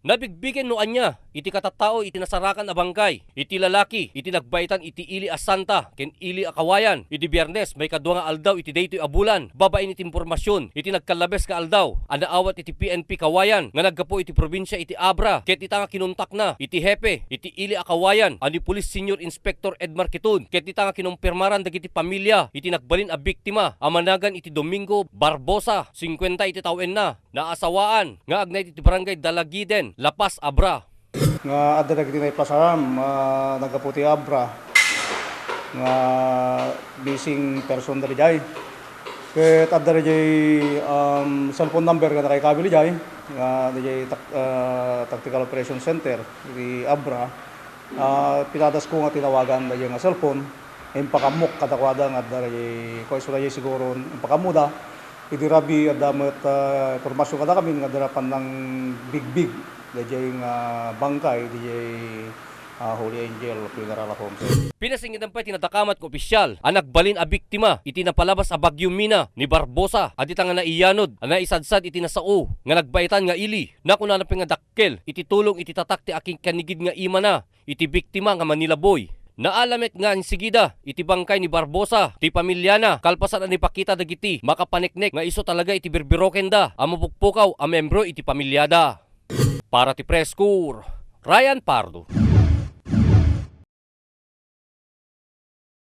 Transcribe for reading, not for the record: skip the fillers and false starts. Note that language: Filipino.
Nabigbigen no anya, iti katattao iti nasarakan a bangkay, iti lalaki, iti nagbaitan iti ili a santa, ken ili a kawayan. Iti Biyernes may kadwa nga aldaw iti daytoy a bulan, babain iti impormasyon, iti nagkalabes ka aldaw, anaawat iti PNP kawayan, nga naggapo iti probinsya iti Abra, ket ita nga kinuntak na, iti hepe, iti ili a kawayan, ani Police Senior Inspector Edmar Kitun, ket ita nga kinumpirmaran dagiti pamilya, iti nagbalin a biktima, amanagan iti Domingo Barbosa, 50 iti tawen na, naasawaan, nga agnay iti barangay Dalagiden, Lapas, Abra. Nga adda dagiti may pasaram, nagaputi Abra, nga bising person dali jay. Ket adda jay cellphone number nga nakaikabili jay, nga jay Tactical Operation Center di Abra. Pinadas ko nga tinawagan dali nga cellphone, impakamok kadakwada nga adda jay ko jay siguro impakamuda. Idi rabi adda met impormasyon kada kami nga darapan ng big dajay nga bangkay dajay Holy Angel Funeral Home. Pinasingit pa tinatakamat ko opisyal ang nagbalin a biktima iti napalabas a Bagyong Mina ni Barbosa adita nga naiyanod ang naisadsad iti nasao nga nagbaitan nga ili na kuna na pingadakkel iti tulong iti tatak ti aking kanigid nga ima na iti biktima nga Manila Boy. Naalamet nga sigida iti bangkay ni Barbosa ti pamilyana kalpasan ani pakita dagiti makapaneknek nga iso talaga iti birbiroken da ang mapukpukaw a membro iti pamilyada. Para ti Press Corps, Ryan Pardo.